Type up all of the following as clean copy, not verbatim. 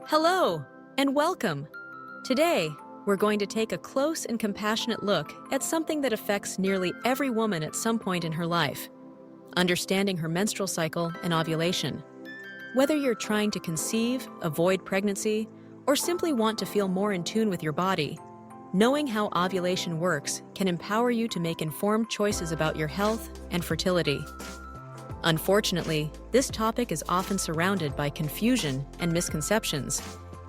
Hello, and welcome. Today, we're going to take a close and compassionate look at something that affects nearly every woman at some point in her life: understanding her menstrual cycle and ovulation. Whether you're trying to conceive, avoid pregnancy, or simply want to feel more in tune with your body, knowing how ovulation works can empower you to make informed choices about your health and fertility. Unfortunately, this topic is often surrounded by confusion and misconceptions,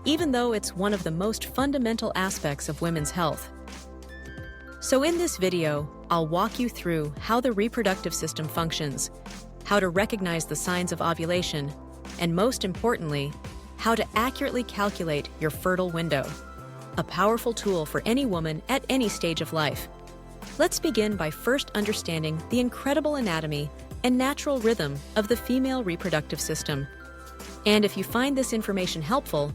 even though it's one of the most fundamental aspects of women's health. So in this video, I'll walk you through how the reproductive system functions, how to recognize the signs of ovulation, and most importantly, how to accurately calculate your fertile window, a powerful tool for any woman at any stage of life. Let's begin by first understanding the incredible anatomy and natural rhythm of the female reproductive system. And if you find this information helpful,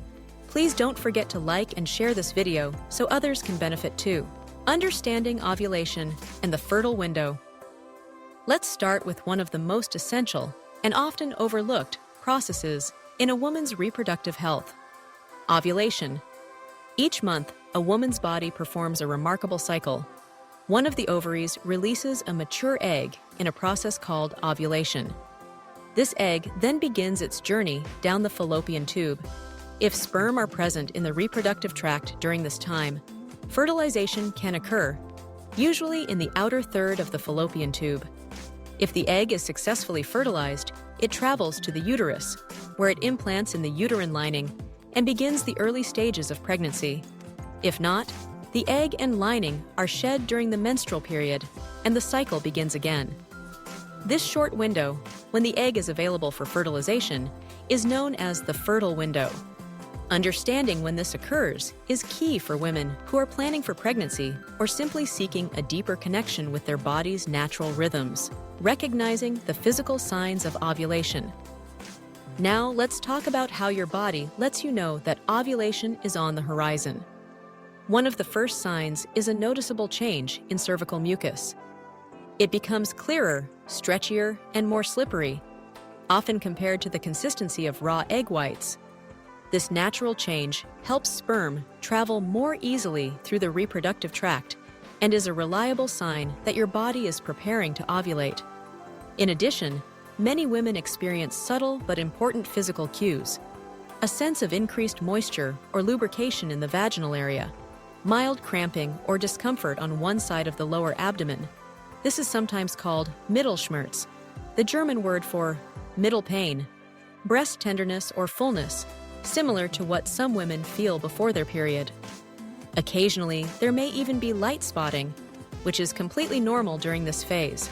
please don't forget to like and share this video so others can benefit too. Understanding ovulation and the fertile window. Let's start with one of the most essential and often overlooked processes in a woman's reproductive health: ovulation. Each month, a woman's body performs a remarkable cycle. One of the ovaries releases a mature egg in a process called ovulation. This egg then begins its journey down the fallopian tube. If sperm are present in the reproductive tract during this time, fertilization can occur, usually in the outer third of the fallopian tube. If the egg is successfully fertilized, it travels to the uterus, where it implants in the uterine lining and begins the early stages of pregnancy. If not, the egg and lining are shed during the menstrual period, and the cycle begins again. This short window, when the egg is available for fertilization, is known as the fertile window. Understanding when this occurs is key for women who are planning for pregnancy or simply seeking a deeper connection with their body's natural rhythms, recognizing the physical signs of ovulation. Now, let's talk about how your body lets you know that ovulation is on the horizon. One of the first signs is a noticeable change in cervical mucus. It becomes clearer, stretchier, and more slippery, often compared to the consistency of raw egg whites. This natural change helps sperm travel more easily through the reproductive tract and is a reliable sign that your body is preparing to ovulate. In addition, many women experience subtle but important physical cues: a sense of increased moisture or lubrication in the vaginal area, mild cramping or discomfort on one side of the lower abdomen. This is sometimes called Mittelschmerz, the German word for middle pain, breast tenderness or fullness, similar to what some women feel before their period. Occasionally, there may even be light spotting, which is completely normal during this phase.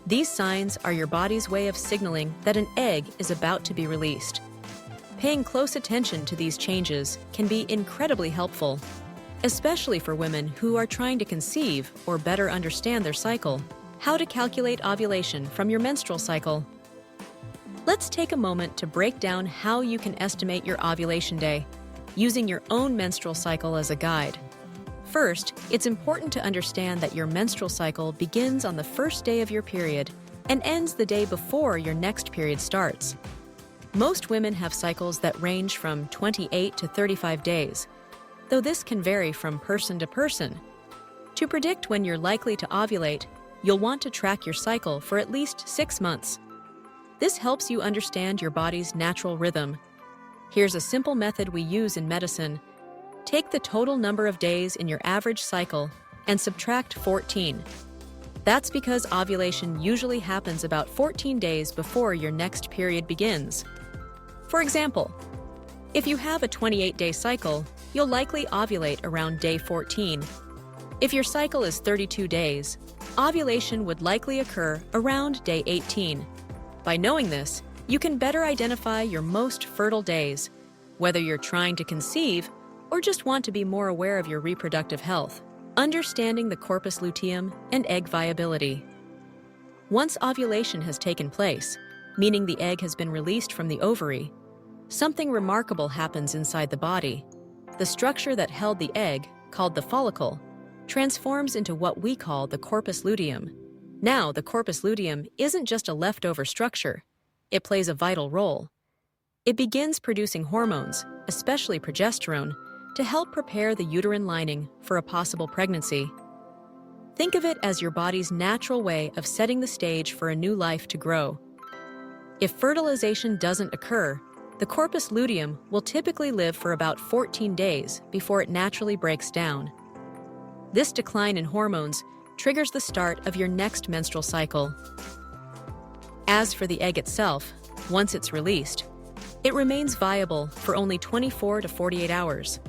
These signs are your body's way of signaling that an egg is about to be released. Paying close attention to these changes can be incredibly helpful, especially for women who are trying to conceive or better understand their cycle. How to calculate ovulation from your menstrual cycle. Let's take a moment to break down how you can estimate your ovulation day, using your own menstrual cycle as a guide. First, it's important to understand that your menstrual cycle begins on the first day of your period and ends the day before your next period starts. Most women have cycles that range from 28 to 35 days, though this can vary from person to person. To predict when you're likely to ovulate, you'll want to track your cycle for at least 6 months. This helps you understand your body's natural rhythm. Here's a simple method we use in medicine. Take the total number of days in your average cycle and subtract 14. That's because ovulation usually happens about 14 days before your next period begins. For example, if you have a 28-day cycle, you'll likely ovulate around day 14. If your cycle is 32 days, ovulation would likely occur around day 18. By knowing this, you can better identify your most fertile days, whether you're trying to conceive or just want to be more aware of your reproductive health. Understanding the corpus luteum and egg viability. Once ovulation has taken place, meaning the egg has been released from the ovary, something remarkable happens inside the body. The structure that held the egg, called the follicle, transforms into what we call the corpus luteum. Now, the corpus luteum isn't just a leftover structure. It plays a vital role. It begins producing hormones, especially progesterone, to help prepare the uterine lining for a possible pregnancy. Think of it as your body's natural way of setting the stage for a new life to grow. If fertilization doesn't occur, the corpus luteum will typically live for about 14 days before it naturally breaks down. This decline in hormones triggers the start of your next menstrual cycle. As for the egg itself, once it's released, it remains viable for only 24 to 48 hours.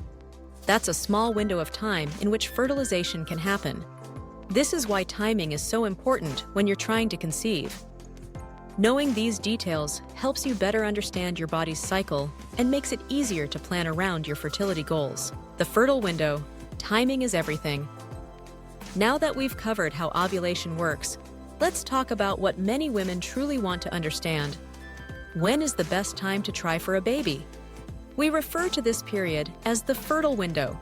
That's a small window of time in which fertilization can happen. This is why timing is so important when you're trying to conceive. Knowing these details helps you better understand your body's cycle and makes it easier to plan around your fertility goals. The fertile window, timing is everything. Now that we've covered how ovulation works, let's talk about what many women truly want to understand. When is the best time to try for a baby? We refer to this period as the fertile window,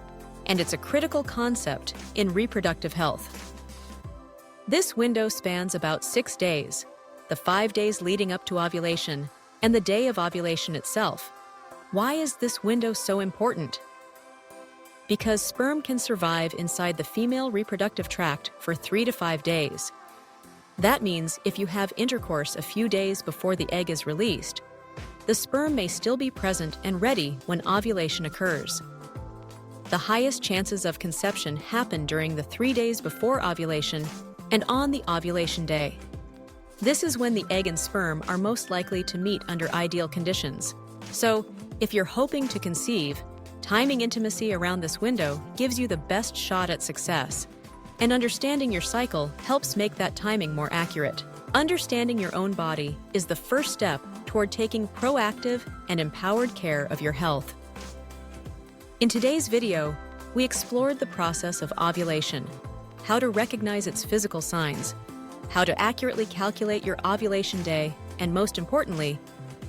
and it's a critical concept in reproductive health. This window spans about 6 days, the 5 days leading up to ovulation, and the day of ovulation itself. Why is this window so important? Because sperm can survive inside the female reproductive tract for 3 to 5 days. That means if you have intercourse a few days before the egg is released, the sperm may still be present and ready when ovulation occurs. The highest chances of conception happen during the 3 days before ovulation and on the ovulation day. This is when the egg and sperm are most likely to meet under ideal conditions. So, if you're hoping to conceive, timing intimacy around this window gives you the best shot at success. And understanding your cycle helps make that timing more accurate. Understanding your own body is the first step toward taking proactive and empowered care of your health. In today's video, we explored the process of ovulation, how to recognize its physical signs, how to accurately calculate your ovulation day, and most importantly,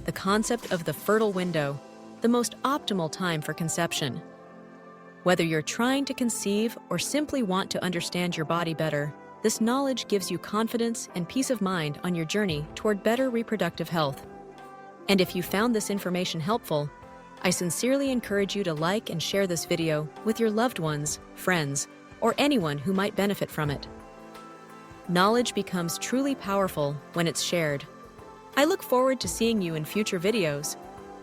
the concept of the fertile window, the most optimal time for conception. Whether you're trying to conceive or simply want to understand your body better, this knowledge gives you confidence and peace of mind on your journey toward better reproductive health. And if you found this information helpful, I sincerely encourage you to like and share this video with your loved ones, friends, or anyone who might benefit from it. Knowledge becomes truly powerful when it's shared. I look forward to seeing you in future videos,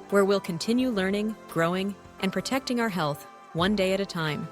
where we'll continue learning, growing, and protecting our health one day at a time.